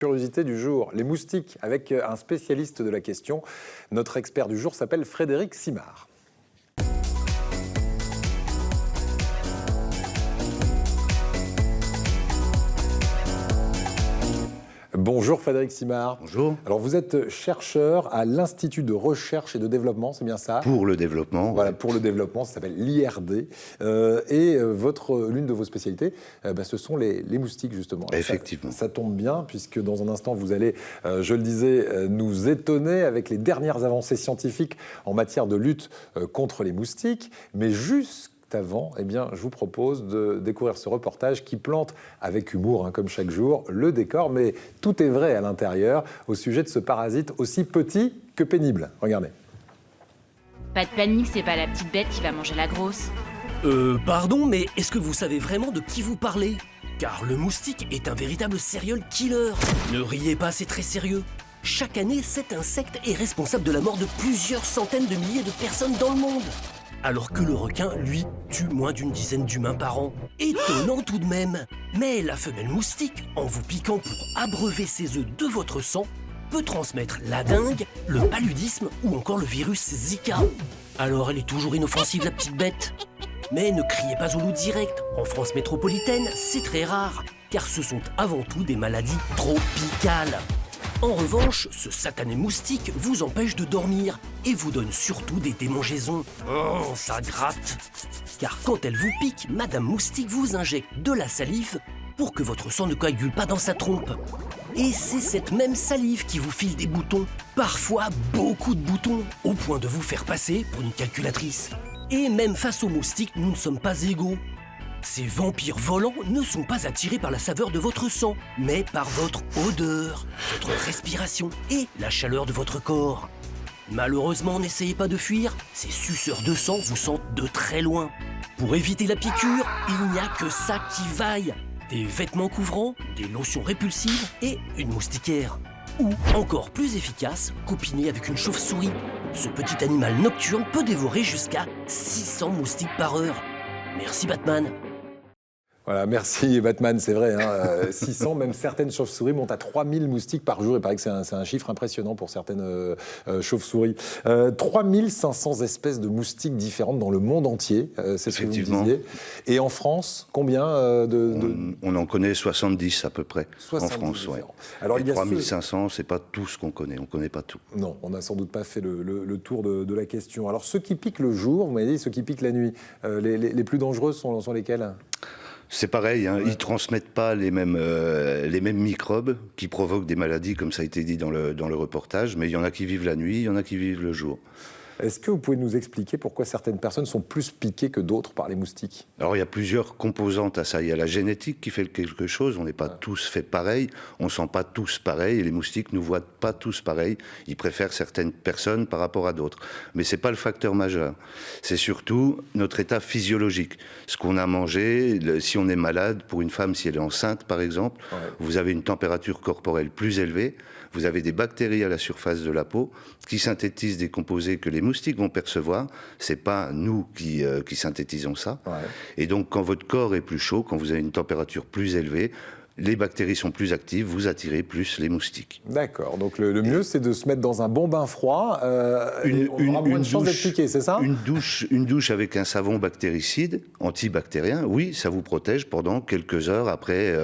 Curiosité du jour, les moustiques, avec un spécialiste de la question. Notre expert du jour s'appelle Frédéric Simard. Bonjour Frédéric Simard. Bonjour. Alors vous êtes chercheur à l'Institut de recherche et de développement, c'est bien ça? Pour le développement. Voilà, pour le développement, ça s'appelle l'IRD. L'une de vos spécialités, ce sont les moustiques justement. Effectivement. Ça tombe bien puisque dans un instant vous allez, je le disais, nous étonner avec les dernières avancées scientifiques en matière de lutte contre les moustiques. Mais avant, je vous propose de découvrir ce reportage qui plante, avec humour, comme chaque jour, le décor. Mais tout est vrai à l'intérieur au sujet de ce parasite aussi petit que pénible. Regardez. Pas de panique, c'est pas la petite bête qui va manger la grosse. Pardon, mais est-ce que vous savez vraiment de qui vous parlez? Car le moustique est un véritable serial killer. Ne riez pas, c'est très sérieux. Chaque année, cet insecte est responsable de la mort de plusieurs centaines de milliers de personnes dans le monde. Alors que le requin, lui, tue moins d'une dizaine d'humains par an. Étonnant tout de même. Mais la femelle moustique, en vous piquant pour abreuver ses œufs de votre sang, peut transmettre la dengue, le paludisme ou encore le virus Zika. Alors elle est toujours inoffensive, la petite bête. Mais ne criez pas au loup direct. En France métropolitaine, c'est très rare, car ce sont avant tout des maladies tropicales. En revanche, ce satané moustique vous empêche de dormir et vous donne surtout des démangeaisons. Oh, ça gratte. Car quand elle vous pique, Madame Moustique vous injecte de la salive pour que votre sang ne coagule pas dans sa trompe. Et c'est cette même salive qui vous file des boutons, parfois beaucoup de boutons, au point de vous faire passer pour une calculatrice. Et même face aux moustiques, nous ne sommes pas égaux. Ces vampires volants ne sont pas attirés par la saveur de votre sang, mais par votre odeur, votre respiration et la chaleur de votre corps. Malheureusement, n'essayez pas de fuir, ces suceurs de sang vous sentent de très loin. Pour éviter la piqûre, il n'y a que ça qui vaille. Des vêtements couvrants, des lotions répulsives et une moustiquaire. Ou, encore plus efficace, copiner avec une chauve-souris. Ce petit animal nocturne peut dévorer jusqu'à 600 moustiques par heure. Merci Batman. Voilà, merci Batman, c'est vrai, 600, même certaines chauves-souris montent à 3000 moustiques par jour. Il paraît que c'est un chiffre impressionnant pour certaines chauves-souris. 3500 espèces de moustiques différentes dans le monde entier, c'est ce que vous me disiez. Et en France, combien On en connaît 70 à peu près, 70 en France. Ouais. Alors, et 3500, c'est pas tout ce qu'on connaît, on connaît pas tout. Non, on n'a sans doute pas fait le tour de la question. Alors ceux qui piquent le jour, vous m'avez dit, ceux qui piquent la nuit, les plus dangereux sont lesquels ? C'est pareil, ils ne transmettent pas les mêmes microbes qui provoquent des maladies, comme ça a été dit dans le reportage, mais il y en a qui vivent la nuit, il y en a qui vivent le jour. Est-ce que vous pouvez nous expliquer pourquoi certaines personnes sont plus piquées que d'autres par les moustiques? Alors il y a plusieurs composantes à ça. Il y a la génétique qui fait quelque chose, on n'est pas tous faits pareil, on ne sent pas tous pareil, et les moustiques ne nous voient pas tous pareil, ils préfèrent certaines personnes par rapport à d'autres. Mais ce n'est pas le facteur majeur, c'est surtout notre état physiologique. Ce qu'on a mangé, si on est malade, pour une femme, si elle est enceinte par exemple, vous avez une température corporelle plus élevée, vous avez des bactéries à la surface de la peau qui synthétisent des composés que les moustiques vont percevoir. C'est pas nous qui synthétisons ça. Ouais. Et donc, quand votre corps est plus chaud, quand vous avez une température plus élevée, les bactéries sont plus actives, vous attirez plus les moustiques. D'accord. Donc le mieux, c'est de se mettre dans un bon bain froid. On aura moins de chance d'être piqué, c'est ça? Une douche avec un savon bactéricide, antibactérien, oui, ça vous protège pendant quelques heures après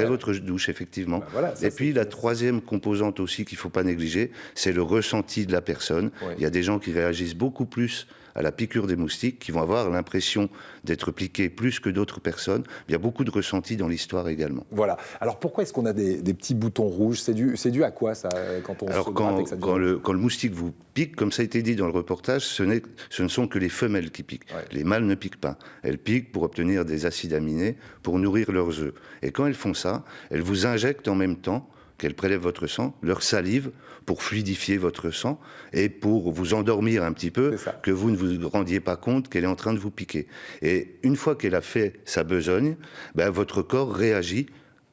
votre douche, effectivement. Ben voilà, ça, et puis la troisième composante aussi qu'il ne faut pas négliger, c'est le ressenti de la personne. Oui. Il y a des gens qui réagissent beaucoup plus à la piqûre des moustiques, qui vont avoir l'impression d'être piqués plus que d'autres personnes. Il y a beaucoup de ressentis dans l'histoire également. Voilà. Alors pourquoi est-ce qu'on a des petits boutons rouges? C'est dû à quoi ça quand on se gratte et que ça devient... quand le moustique vous pique, comme ça a été dit dans le reportage, ce ne sont que les femelles qui piquent. Ouais. Les mâles ne piquent pas. Elles piquent pour obtenir des acides aminés, pour nourrir leurs œufs. Et quand elles font ça, elles vous injectent en même temps qu'elles prélèvent votre sang, leur salive, pour fluidifier votre sang et pour vous endormir un petit peu, que vous ne vous rendiez pas compte qu'elle est en train de vous piquer. Et une fois qu'elle a fait sa besogne, votre corps réagit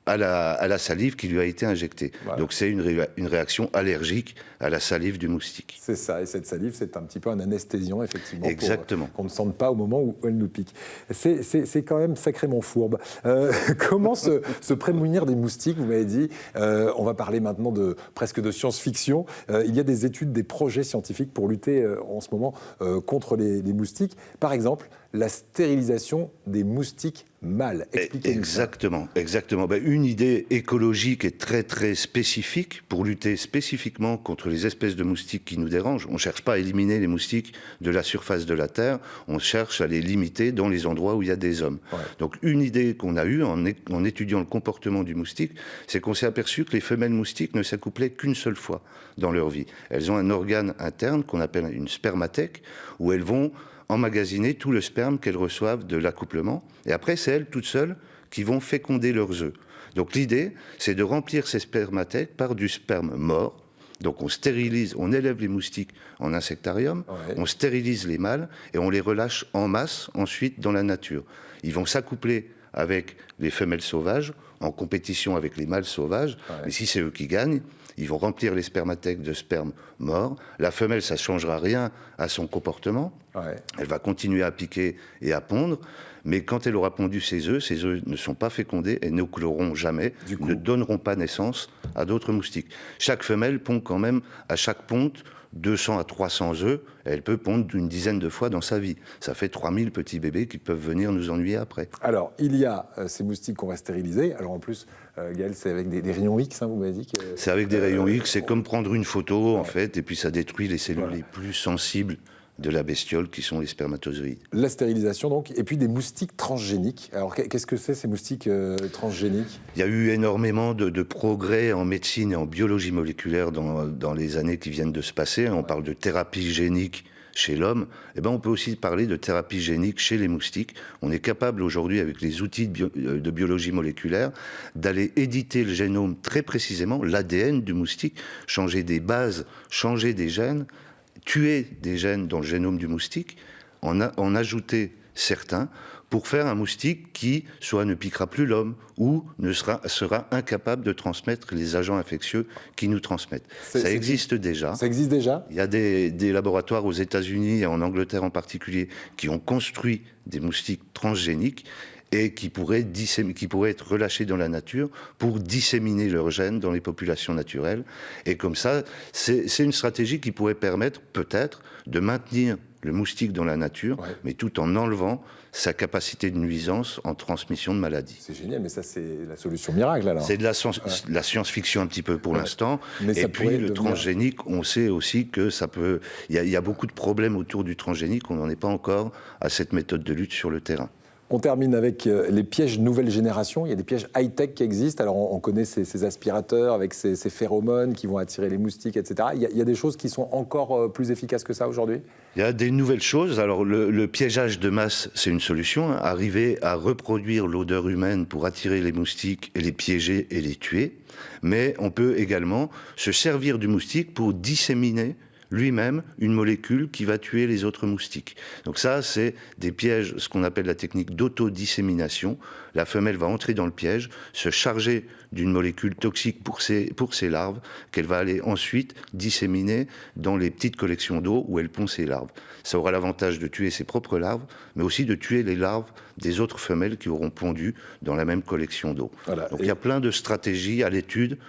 à la salive qui lui a été injectée. Voilà. Donc c'est une réaction allergique à la salive du moustique. C'est ça, et cette salive, c'est un petit peu un anesthésiant, effectivement, Exactement. pour qu'on ne sente pas au moment où elle nous pique. C'est quand même sacrément fourbe. Comment se prémunir des moustiques? Vous m'avez dit, on va parler maintenant presque de science-fiction. Il y a des études, des projets scientifiques pour lutter en ce moment contre les moustiques. Par exemple, la stérilisation des moustiques mâles. Expliquez-nous ça. Exactement. Ben, une idée écologique et très très spécifique pour lutter spécifiquement contre les espèces de moustiques qui nous dérangent. On ne cherche pas à éliminer les moustiques de la surface de la Terre, on cherche à les limiter dans les endroits où il y a des hommes. Ouais. Donc une idée qu'on a eue en étudiant le comportement du moustique, c'est qu'on s'est aperçu que les femelles moustiques ne s'accouplaient qu'une seule fois dans leur vie. Elles ont un organe interne qu'on appelle une spermathèque, où elles vont emmagasiner tout le sperme qu'elles reçoivent de l'accouplement. Et après, c'est elles toutes seules qui vont féconder leurs œufs. Donc l'idée, c'est de remplir ces spermathèques par du sperme mort. Donc on stérilise, on élève les moustiques en insectarium, ouais. On stérilise les mâles et on les relâche en masse ensuite dans la nature. Ils vont s'accoupler avec les femelles sauvages, en compétition avec les mâles sauvages. Ouais. Et si c'est eux qui gagnent, ils vont remplir les spermathèques de sperme mort. La femelle, ça ne changera rien à son comportement. Ouais. Elle va continuer à piquer et à pondre. Mais quand elle aura pondu ses œufs ne sont pas fécondés et n'écloront jamais, ne donneront pas naissance à d'autres moustiques. Chaque femelle pond quand même, à chaque ponte, 200 à 300 œufs. Elle peut pondre une dizaine de fois dans sa vie. Ça fait 3000 petits bébés qui peuvent venir nous ennuyer après. Alors, il y a ces moustiques qu'on va stériliser. Alors en plus, Gaël, c'est avec des rayons X, hein, vous m'avez dit que... C'est avec des rayons X, c'est comme prendre une photo, en fait, et puis ça détruit les cellules les plus sensibles de la bestiole, qui sont les spermatozoïdes. La stérilisation, donc, et puis des moustiques transgéniques. Alors, qu'est-ce que c'est, ces moustiques transgéniques? Il y a eu énormément de progrès en médecine et en biologie moléculaire dans les années qui viennent de se passer. On parle de thérapie génique chez l'homme. Eh ben, on peut aussi parler de thérapie génique chez les moustiques. On est capable aujourd'hui, avec les outils de biologie moléculaire, d'aller éditer le génome très précisément, l'ADN du moustique, changer des bases, changer des gènes, tuer des gènes dans le génome du moustique, en ajouter certains, pour faire un moustique qui soit ne piquera plus l'homme ou sera incapable de transmettre les agents infectieux qui nous transmettent. Ça existe déjà. Ça existe déjà ? Il y a des laboratoires aux États-Unis et en Angleterre en particulier qui ont construit des moustiques transgéniques et qui pourraient être relâchés dans la nature pour disséminer leurs gènes dans les populations naturelles. Et comme ça, c'est une stratégie qui pourrait permettre peut-être de maintenir le moustique dans la nature, mais tout en enlevant sa capacité de nuisance en transmission de maladies. C'est génial, mais ça, c'est la solution miracle, alors. C'est de la science-fiction un petit peu pour l'instant. Et puis, le transgénique, on sait aussi que ça peut... Il y a beaucoup de problèmes autour du transgénique, on n'en est pas encore à cette méthode de lutte sur le terrain. On termine avec les pièges nouvelle génération. Il y a des pièges high-tech qui existent. Alors, on connaît ces aspirateurs avec ces phéromones qui vont attirer les moustiques, etc. Il y a des choses qui sont encore plus efficaces que ça aujourd'hui ? Il y a des nouvelles choses. Alors, le piégeage de masse, c'est une solution. Arriver à reproduire l'odeur humaine pour attirer les moustiques et les piéger et les tuer. Mais on peut également se servir du moustique pour disséminer lui-même une molécule qui va tuer les autres moustiques. Donc ça, c'est des pièges, ce qu'on appelle la technique d'autodissémination. La femelle va entrer dans le piège, se charger d'une molécule toxique pour ses larves, qu'elle va aller ensuite disséminer dans les petites collections d'eau où elle pond ses larves. Ça aura l'avantage de tuer ses propres larves, mais aussi de tuer les larves des autres femelles qui auront pondu dans la même collection d'eau. Voilà. Donc il y a plein de stratégies à l'étude.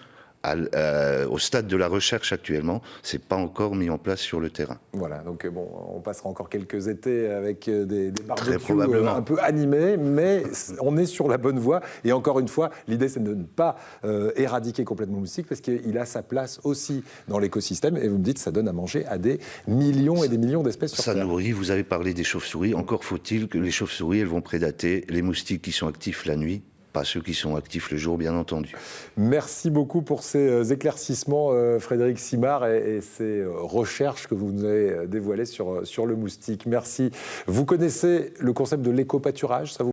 Au stade de la recherche actuellement, c'est pas encore mis en place sur le terrain. Voilà, donc bon, on passera encore quelques étés avec des barbecues un peu animés, mais on est sur la bonne voie. Et encore une fois, l'idée c'est de ne pas éradiquer complètement le moustique, parce qu'il a sa place aussi dans l'écosystème. Et vous me dites, ça donne à manger à des millions et des millions d'espèces sur Terre. Ça nourrit. Vous avez parlé des chauves-souris. Encore faut-il que les chauves-souris, elles vont prédater les moustiques qui sont actifs la nuit. Pas ceux qui sont actifs le jour, bien entendu. Merci beaucoup pour ces éclaircissements, Frédéric Simard, et ces recherches que vous nous avez dévoilées sur le moustique. Merci. Vous connaissez le concept de l'éco-pâturage, ça vous